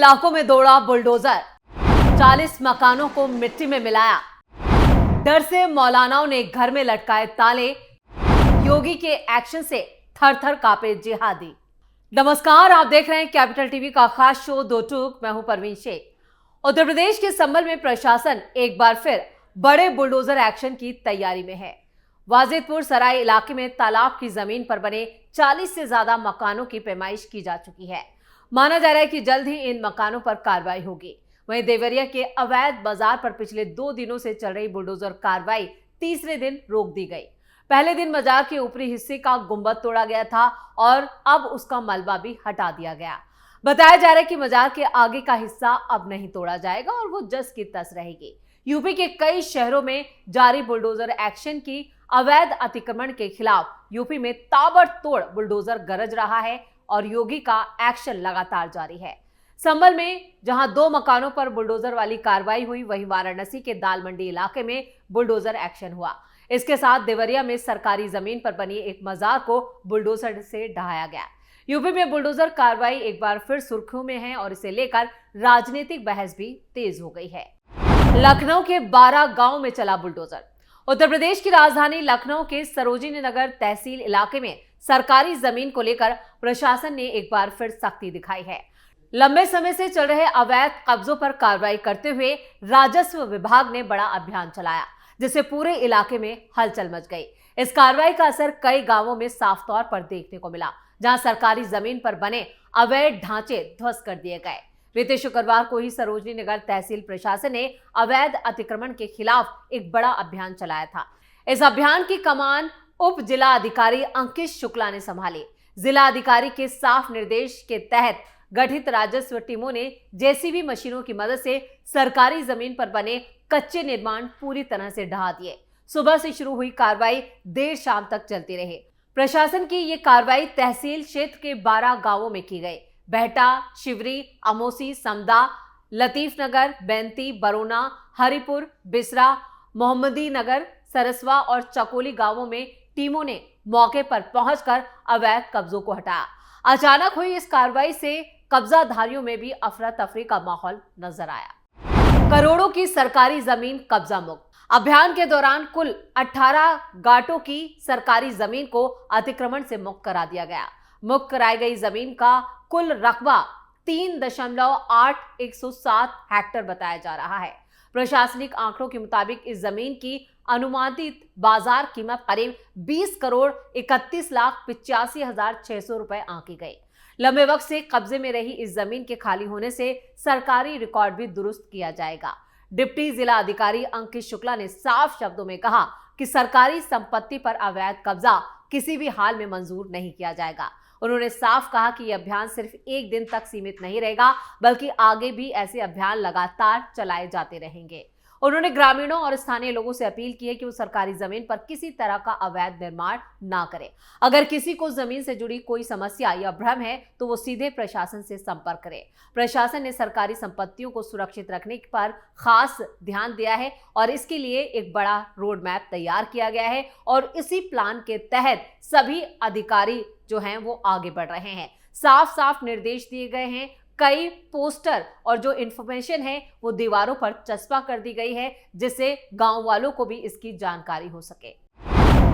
इलाकों में दौड़ा बुलडोजर, 40 मकानों को मिट्टी में मिलाया। डर से मौलानाओं ने घर में लटकाए ताले। योगी के एक्शन से थर थर कांपे जिहादी। नमस्कार, आप देख रहे हैं कैपिटल टीवी का खास शो दो टूक। मैं हूं परवीन शेख। उत्तर प्रदेश के संभल में प्रशासन एक बार फिर बड़े बुलडोजर एक्शन की तैयारी में है। वाजिदपुर सराय इलाके में तालाब की जमीन पर बने 40 से ज्यादा मकानों की पैमाइश की जा चुकी है। माना जा रहा है कि जल्द ही इन मकानों पर कार्रवाई होगी। वहीं देवरिया के अवैध बाजार पर पिछले 2 दिनों से चल रही बुलडोजर कार्रवाई तीसरे दिन रोक दी गई। पहले दिन बाजार के ऊपरी हिस्से का गुंबद तोड़ा गया था और अब उसका मलबा भी हटा दिया गया। बताया जा रहा है कि बाजार के आगे का हिस्सा अब नहीं तोड़ा जाएगा और वो जस की तस रहेगी। यूपी के कई शहरों में जारी बुलडोजर एक्शन की अवैध अतिक्रमण के खिलाफ यूपी में ताबड़तोड़ बुलडोजर गरज रहा है और योगी का एक्शन लगातार जारी है। संभल में जहां 2 मकानों पर बुलडोजर वाली कार्रवाई हुई, वहीं वाराणसी के दाल मंडी इलाके में बुलडोजर एक्शन हुआ। इसके साथ देवरिया में सरकारी जमीन पर बनी एक मजार को बुलडोजर से ढहाया गया। यूपी में बुलडोजर कार्रवाई एक बार फिर सुर्खियों में है और इसे लेकर राजनीतिक बहस भी तेज हो गई है। लखनऊ के 12 गांव में चला बुलडोजर। उत्तर प्रदेश की राजधानी लखनऊ के सरोजिनी नगर तहसील इलाके में सरकारी जमीन को लेकर प्रशासन ने एक बार फिर सख्ती दिखाई है। लंबे समय से चल रहे अवैध कब्जों पर कार्रवाई करते हुए राजस्व विभाग ने बड़ा अभियान चलाया, जिससे पूरे इलाके में हलचल मच गई। इस कार्रवाई का असर कई गांवों में साफ तौर पर देखने को मिला, जहां सरकारी जमीन पर बने अवैध ढांचे ध्वस्त कर दिए गए। बीते शुक्रवार को ही सरोजिनी नगर तहसील प्रशासन ने अवैध अतिक्रमण के खिलाफ एक बड़ा अभियान चलाया था। इस अभियान की कमान उप जिला अधिकारी अंकित शुक्ला ने संभाली। जिला अधिकारी के साफ निर्देश के तहत गठित राजस्व टीमों ने जेसीबी मशीनों की मदद से सरकारी जमीन पर बने कच्चे निर्माण पूरी तरह से ढहा दिए। सुबह से शुरू हुई कार्रवाई देर शाम तक चलती रही। प्रशासन की ये कार्रवाई तहसील क्षेत्र के 12 गांवों में की गई। बहटा, शिवरी, अमोसी, समदा, लतीफ नगर, बैंती, बरोना, हरिपुर, बिसरा, मोहम्मदी नगर, सरसवा और चकोली गांवों में टीमों ने मौके पर पहुंचकर अवैध कब्जों को हटाया। अचानक हुई इस कार्रवाई से कब्जाधारियों में भी अफरा तफरी का माहौल नजर आया। करोड़ों की सरकारी जमीन कब्जा मुक्त। अभियान के दौरान कुल 18 गाटों की सरकारी जमीन को अतिक्रमण से मुक्त करा दिया गया। मुक्त कराई गई जमीन का कुल रकबा 3.8107 हेक्टेयर बताया जा रहा है। प्रशासनिक आंकड़ों के मुताबिक इस जमीन की अनुमानित बाजार कीमत करीब 20,31,85,600 रुपए आंकी गई। लंबे वक्त से कब्जे में रही इस जमीन के खाली होने से सरकारी रिकॉर्ड भी दुरुस्त किया जाएगा। डिप्टी जिला अधिकारी अंकित शुक्ला ने साफ शब्दों में कहा कि सरकारी संपत्ति पर अवैध कब्जा किसी भी हाल में मंजूर नहीं किया जाएगा। उन्होंने साफ कहा कि यह अभियान सिर्फ एक दिन तक सीमित नहीं रहेगा, बल्कि आगे भी ऐसे अभियान लगातार चलाए जाते रहेंगे। उन्होंने ग्रामीणों और स्थानीय लोगों से अपील की है कि वो सरकारी जमीन पर किसी तरह का अवैध निर्माण ना करें। अगर किसी को जमीन से जुड़ी कोई समस्या या भ्रम है तो वो सीधे प्रशासन से संपर्क करे। प्रशासन ने सरकारी संपत्तियों को सुरक्षित रखने पर खास ध्यान दिया है और इसके लिए एक बड़ा रोड मैप तैयार किया गया है और इसी प्लान के तहत सभी अधिकारी जो हैं वो आगे बढ़ रहे हैं। साफ साफ निर्देश दिए गए हैं। कई पोस्टर और जो इंफॉर्मेशन है वो दीवारों पर चस्पा कर दी गई है, जिससे गांव वालों को भी इसकी जानकारी हो सके।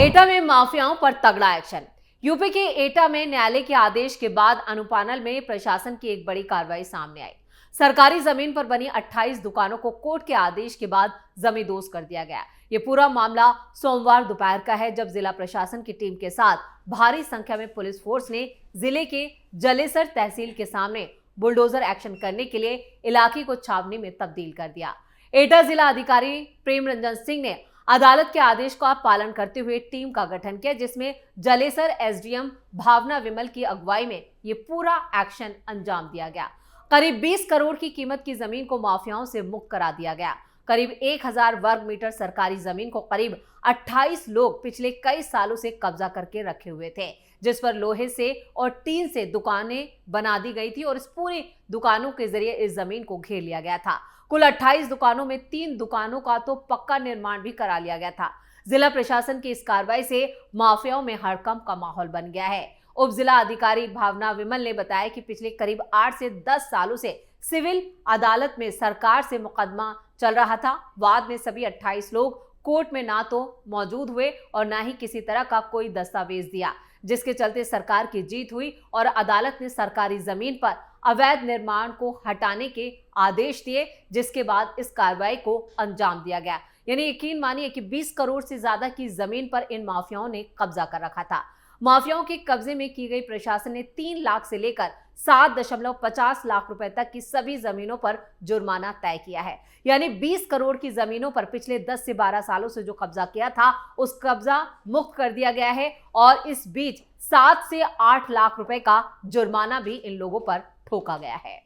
एटा में माफियाओं पर तगड़ा एक्शन। यूपी के एटा में न्यायालय के आदेश के बाद अनुपानल में प्रशासन की एक बड़ी कार्रवाई सामने आई। सरकारी जमीन पर बनी 28 दुकानों को कोर्ट के आदेश के बाद जमींदोज कर दिया गया। ये पूरा मामला सोमवार दोपहर का है, जब जिला प्रशासन की टीम के साथ भारी संख्या में पुलिस फोर्स ने जिले के जलेसर तहसील के सामने बुलडोजर एक्शन करने के लिए इलाके को छावनी में तब्दील कर दिया। एटा जिला अधिकारी प्रेम रंजन सिंह ने अदालत के आदेश का पालन करते हुए टीम का गठन किया, जिसमें जलेसर एसडीएम भावना विमल की अगुवाई में ये पूरा एक्शन अंजाम दिया गया। करीब 20 करोड़ की कीमत की जमीन को माफियाओं से मुक्त करा दिया गया। करीब 1000 वर्ग मीटर सरकारी जमीन को करीब 28 लोग पिछले कई सालों से कब्जा करके रखे हुए थे, जिस पर लोहे से और टीन से दुकानें बना दी गई थी और इस पूरी दुकानों के जरिए इस जमीन को घेर लिया गया था। कुल 28 दुकानों में 3 दुकानों का तो पक्का निर्माण भी करा लिया गया था। जिला प्रशासन की इस कार्रवाई से माफियाओं में हड़कंप का माहौल बन गया है। उप जिला अधिकारी भावना विमल ने बताया कि पिछले करीब 8 से 10 सालों से सिविल अदालत में सरकार से मुकदमा चल रहा था। वाद में सभी 28 लोग कोर्ट में ना तो मौजूद हुए और ना ही किसी तरह का कोई दस्तावेज दिया, जिसके चलते सरकार की जीत हुई और अदालत ने सरकारी जमीन पर अवैध निर्माण को हटाने के आदेश दिए, जिसके बाद इस कार्रवाई को अंजाम दिया गया। यानी यकीन मानिए कि 20 करोड़ से ज्यादा की जमीन पर इन माफियाओं ने कब्जा कर रखा था। माफियाओं के कब्जे में की गई प्रशासन ने 3 लाख से लेकर 7.50 लाख रुपए तक की सभी जमीनों पर जुर्माना तय किया है। यानी 20 करोड़ की जमीनों पर पिछले 10 से 12 सालों से जो कब्जा किया था, उस कब्जा मुक्त कर दिया गया है और इस बीच 7 से 8 लाख रुपए का जुर्माना भी इन लोगों पर ठोका गया है।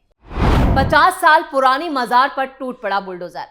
50 साल पुरानी मजार पर टूट पड़ा बुलडोजर।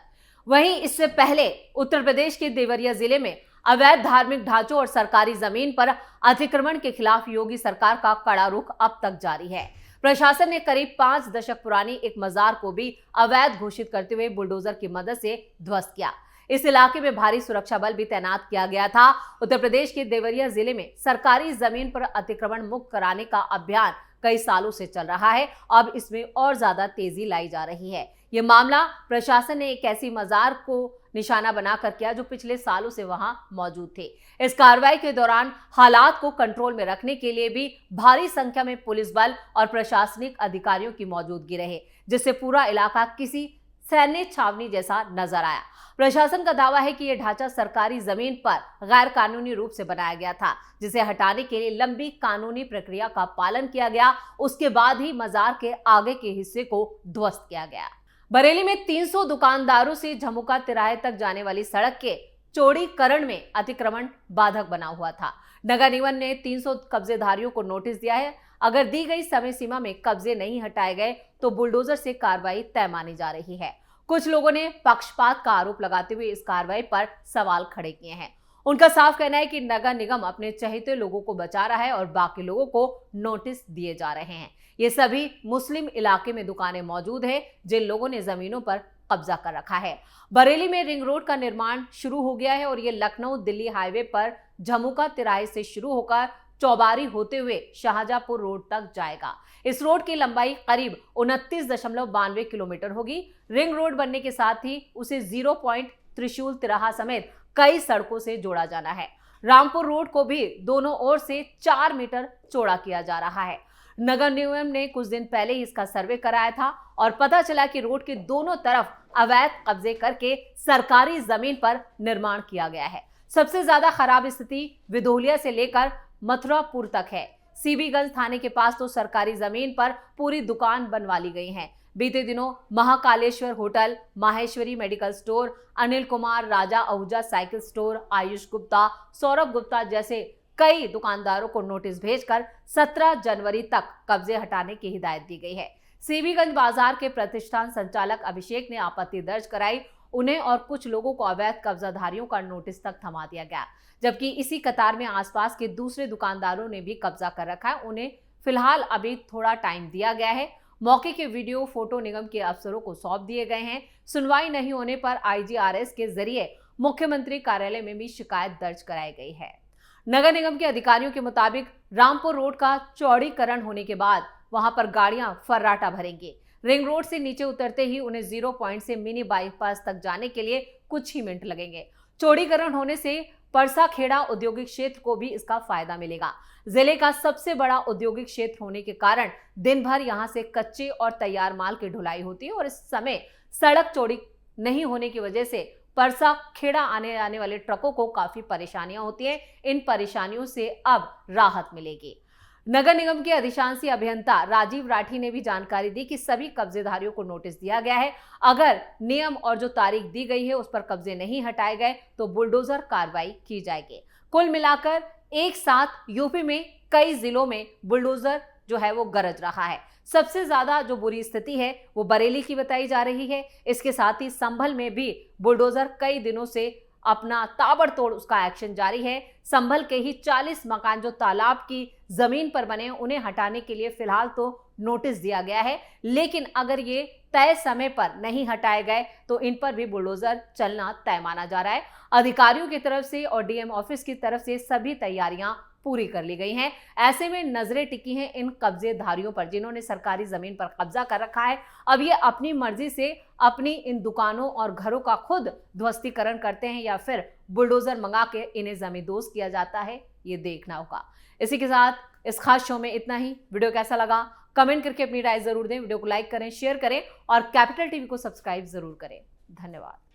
वहीं इससे पहले उत्तर प्रदेश के देवरिया जिले में अवैध धार्मिक ढांचों और सरकारी जमीन पर अतिक्रमण के खिलाफ योगी सरकार का कड़ा रुख अब तक जारी है। प्रशासन ने करीब 5 दशक पुरानी एक मजार को भी अवैध घोषित करते हुए बुलडोजर की मदद से ध्वस्त किया। इस इलाके में भारी सुरक्षा बल भी तैनात किया गया था। उत्तर प्रदेश के देवरिया जिले में सरकारी जमीन पर अतिक्रमण मुक्त कराने का अभियान कई सालों से चल रहा है। अब इसमें और ज्यादा तेजी लाई जा रही है। ये मामला प्रशासन ने एक ऐसी मजार को निशाना बनाकर किया जो पिछले सालों से वहां मौजूद थे। इस कार्रवाई के दौरान हालात को कंट्रोल में रखने के लिए भी भारी संख्या में पुलिस बल और प्रशासनिक अधिकारियों की मौजूदगी रहे, जिससे पूरा इलाका किसी सैन्य छावनी जैसा नजर आया। प्रशासन का दावा है कि यह ढांचा सरकारी जमीन पर गैर कानूनी रूप से बनाया गया था, जिसे हटाने के लिए लंबी कानूनी प्रक्रिया का पालन किया गया। उसके बाद ही मजार के आगे के हिस्से को ध्वस्त किया गया। बरेली में 300 दुकानदारों से झमुका तिराहे तक जाने वाली सड़क के चौड़ीकरण में अतिक्रमण बाधक बना हुआ था। नगर निगम ने 300 कब्जेधारियों को नोटिस दिया है। अगर दी गई समय सीमा में कब्जे नहीं हटाए गए तो बुलडोजर से कार्रवाई तय मानी जा रही है। कुछ लोगों ने पक्षपात का आरोप लगाते हुए इस कार्रवाई पर सवाल खड़े किए हैं। उनका साफ कहना है कि नगर निगम अपने चहेते लोगों को बचा रहा है और बाकी लोगों को नोटिस दिए जा रहे हैं। ये सभी मुस्लिम इलाके में दुकानें मौजूद हैं जिन लोगों ने जमीनों पर कब्जा कर रखा है। बरेली में रिंग रोड का निर्माण शुरू हो गया है और ये लखनऊ दिल्ली हाईवे पर झमुका तिराहे से शुरू होकर चौबारी होते हुए शाहजहांपुर रोड तक जाएगा। इस रोड की लंबाई करीब 29.92 किलोमीटर होगी। रिंग रोड बनने के साथ ही उसे 0 पॉइंट त्रिशूल तिराहा समेत कई सड़कों से जोड़ा जाना है। रामपुर रोड को भी दोनों ओर से 4 मीटर चौड़ा किया जा रहा है। नगर निगम ने कुछ दिन पहले ही इसका सर्वे कराया था और पता चला कि रोड के दोनों तरफ अवैध कब्जे करके सरकारी जमीन पर निर्माण किया गया है। सबसे ज्यादा खराब स्थिति विधोलिया से लेकर मथुरापुर तक है। सीबीगंज थाने के पास तो सरकारी जमीन पर पूरी दुकान बनवा ली गई है। बीते दिनों Mahakaleshwar hotel, Maheshwari medical store, Anil Kumar Raja Ahuja cycle store, Ayush Gupta, Saurabh Gupta जैसे कई दुकानदारों को नोटिस भेजकर 17 जनवरी तक कब्जे हटाने की हिदायत दी गई है। सीबीगंज बाजार के प्रतिष्ठान संचालक अभिषेक ने आपत्ति दर्ज कराई। उन्हें और कुछ लोगों को अवैध कब्जाधारियों का नोटिस तक थमा दिया गया, जबकि इसी कतार में आसपास के दूसरे दुकानदारों ने भी कब्जा कर रखा है। उन्हें फिलहाल अभी थोड़ा टाइम दिया गया है। मौके के वीडियो फोटो निगम के अफसरों को सौंप दिए गए हैं। सुनवाई नहीं होने पर आईजीआरएस के जरिए मुख्यमंत्री कार्यालय में भी शिकायत दर्ज कराई गई है। नगर निगम के अधिकारियों के मुताबिक रामपुर रोड का चौड़ीकरण होने के बाद वहां पर गाड़ियां फर्राटा भरेंगी। रिंग रोड से नीचे उतरते ही उन्हें 0 पॉइंट से मिनी बाईपास तक जाने के लिए कुछ ही मिनट लगेंगे। चौड़ीकरण होने से परसाखेड़ा औद्योगिक क्षेत्र को भी इसका फायदा मिलेगा। जिले का सबसे बड़ा औद्योगिक क्षेत्र होने के कारण दिन भर यहां से कच्चे और तैयार माल की ढुलाई होती है और इस समय सड़क चौड़ी नहीं होने की वजह से परसाखेड़ा आने जाने वाले ट्रकों को काफी परेशानियां होती हैं। इन परेशानियों से अब राहत मिलेगी। नगर निगम के अधिशांशी अभियंता राजीव राठी ने भी जानकारी दी कि सभी कब्जेधारियों को नोटिस दिया गया है। अगर नियम और जो तारीख दी गई है उस पर कब्जे नहीं हटाए गए तो बुलडोजर कार्रवाई की जाएगी। कुल मिलाकर एक साथ यूपी में कई जिलों में बुलडोजर जो है वो गरज रहा है। सबसे ज्यादा जो बुरी स्थिति है वो बरेली की बताई जा रही है। इसके साथ ही संभल में भी बुलडोजर कई दिनों से अपना ताबड़तोड़ उसका एक्शन जारी है। संभल के ही 40 मकान जो तालाब की जमीन पर बने उन्हें हटाने के लिए फिलहाल तो नोटिस दिया गया है, लेकिन अगर ये तय समय पर नहीं हटाए गए तो इन पर भी बुलडोजर चलना तय माना जा रहा है। अधिकारियों की तरफ से और डीएम ऑफिस की तरफ से सभी तैयारियां पूरी कर ली गई हैं। ऐसे में नजरें टिकी हैं इन कब्जेधारियों पर जिन्होंने सरकारी जमीन पर कब्जा कर रखा है। अब ये अपनी मर्जी से अपनी इन दुकानों और घरों का खुद ध्वस्तीकरण करते हैं या फिर बुलडोजर मंगा के इन्हें जमींदोज किया जाता है, ये देखना होगा। इसी के साथ इस खास शो में इतना ही। वीडियो कैसा लगा कमेंट करके अपनी राय जरूर दें। वीडियो को लाइक करें, शेयर करें और कैपिटल टीवी को सब्सक्राइब जरूर करें। धन्यवाद।